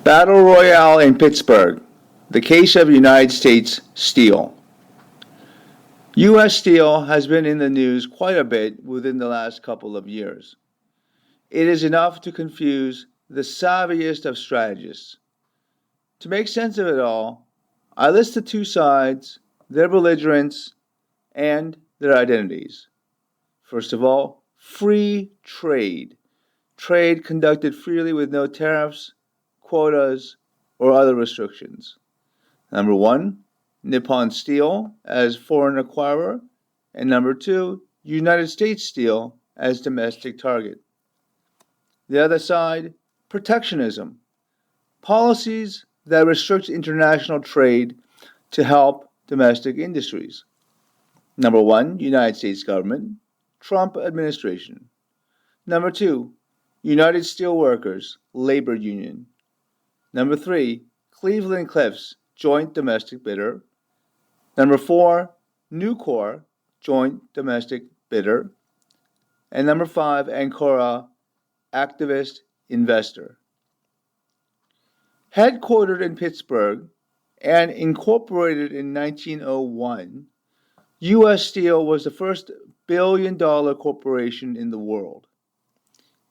Battle Royale in Pittsburgh. The case of United States Steel. U.S. Steel has been in the news quite a bit within the last couple of years. It is enough to confuse the savviest of strategists. To make sense of it all, I list the two sides, their belligerents, and their identities. First of all, free trade. Trade conducted freely with no tariffs, quotas, or other restrictions. Number one, Nippon Steel as foreign acquirer, and number two, United States Steel as domestic target. The other side, protectionism, policies that restrict international trade to help domestic industries. Number one, United States government, Trump administration. Number two, United Steelworkers, labor union. Number three, Cleveland-Cliffs, joint domestic bidder. Number four, Nucor, joint domestic bidder. And number five, Ancora, activist investor. Headquartered in Pittsburgh and incorporated in 1901, U.S. Steel was the first billion-dollar corporation in the world.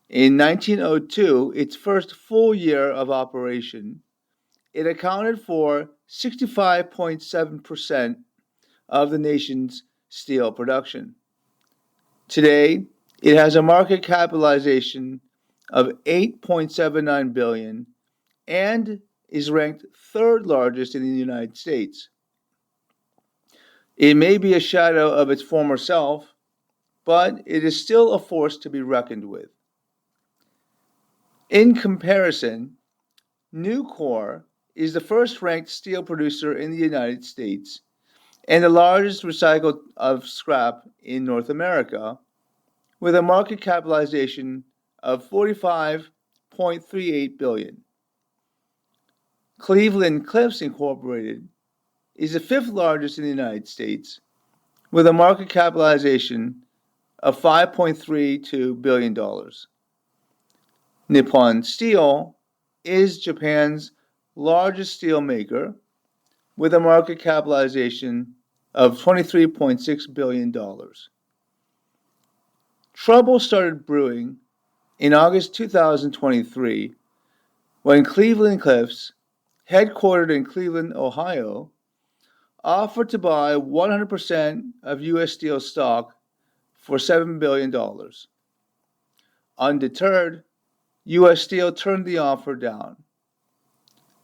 In 1902, its first full year of operation, it accounted for 65.7% of the nation's steel production. Today, it has a market capitalization of $8.79 billion and is ranked third largest in the United States. It may be a shadow of its former self, but it is still a force to be reckoned with. In comparison, Nucor is the first-ranked steel producer in the United States and the largest recycler of scrap in North America, with a market capitalization of $45.38 billion. Cleveland-Cliffs Incorporated is the fifth largest in the United States, with a market capitalization of $5.32 billion. Nippon Steel is Japan's largest steel maker, with a market capitalization of $23.6 billion. Trouble started brewing in August 2023 when Cleveland-Cliffs, headquartered in Cleveland, Ohio, offered to buy 100% of U.S. Steel stock for $7 billion. Undeterred, U.S. Steel turned the offer down.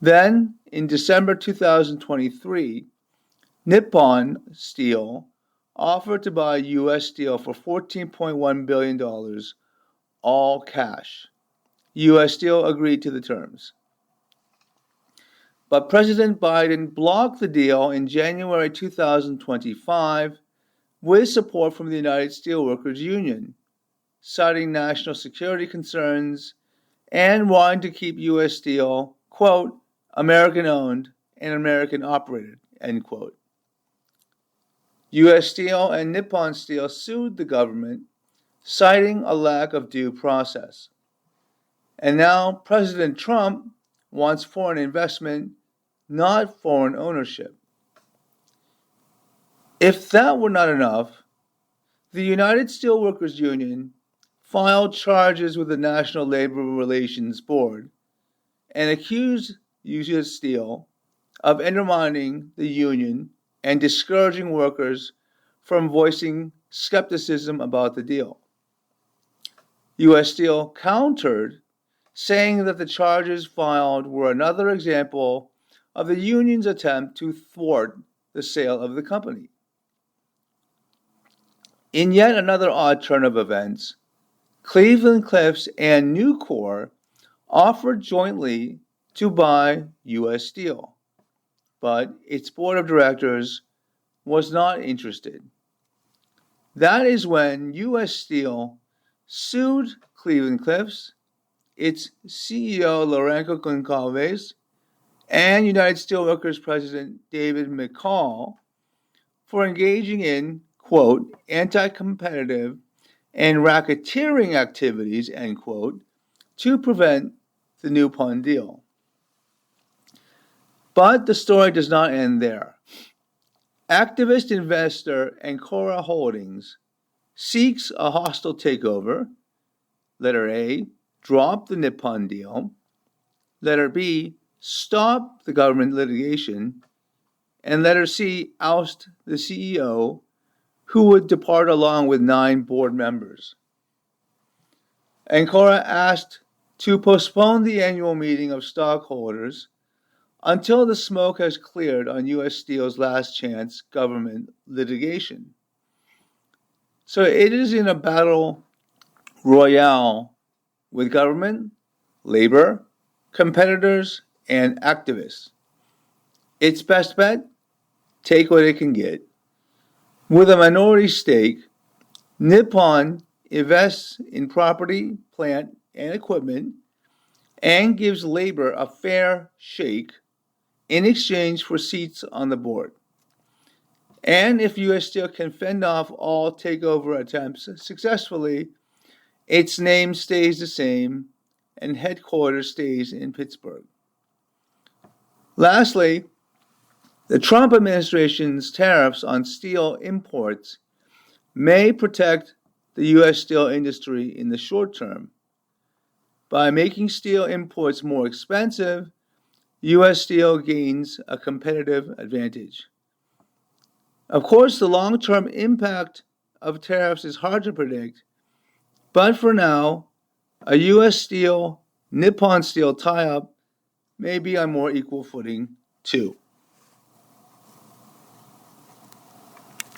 Then, in December 2023, Nippon Steel offered to buy U.S. Steel for $14.1 billion, all cash. U.S. Steel agreed to the terms. But President Biden blocked the deal in January 2025 with support from the United Steelworkers Union, citing national security concerns and wanting to keep U.S. Steel, quote, American-owned and American-operated, end quote. U.S. Steel and Nippon Steel sued the government, citing a lack of due process. And now President Trump wants foreign investment, not foreign ownership. If that were not enough, the United Steelworkers Union filed charges with the National Labor Relations Board and accused U.S. Steel of undermining the union and discouraging workers from voicing skepticism about the deal. U.S. Steel countered, saying that the charges filed were another example of the union's attempt to thwart the sale of the company. In yet another odd turn of events, Cleveland-Cliffs and Nucor offered jointly to buy U.S. Steel, but its board of directors was not interested. That is when U.S. Steel sued Cleveland-Cliffs, its CEO Lourenco Goncalves, and United Steelworkers President David McCall for engaging in, quote, anti-competitive and racketeering activities, end quote, to prevent the Nippon deal. But the story does not end there. Activist investor Ancora Holdings seeks a hostile takeover. Letter A, drop the Nippon deal. Letter B, stop the government litigation. And letter C, oust the CEO, who would depart along with 9 board members. Ancora asked to postpone the annual meeting of stockholders until the smoke has cleared on U.S. Steel's last chance government litigation. So it is in a battle royale with government, labor, competitors, and activists. Its best bet? Take what it can get. With a minority stake, Nippon invests in property, plant, and equipment and gives labor a fair shake in exchange for seats on the board. And if U.S. Steel can fend off all takeover attempts successfully, its name stays the same and headquarters stays in Pittsburgh. Lastly, the Trump administration's tariffs on steel imports may protect the U.S. steel industry in the short term. By making steel imports more expensive, U.S. Steel gains a competitive advantage. Of course, the long-term impact of tariffs is hard to predict, but for now, a U.S. Steel, Nippon Steel tie-up may be on more equal footing too.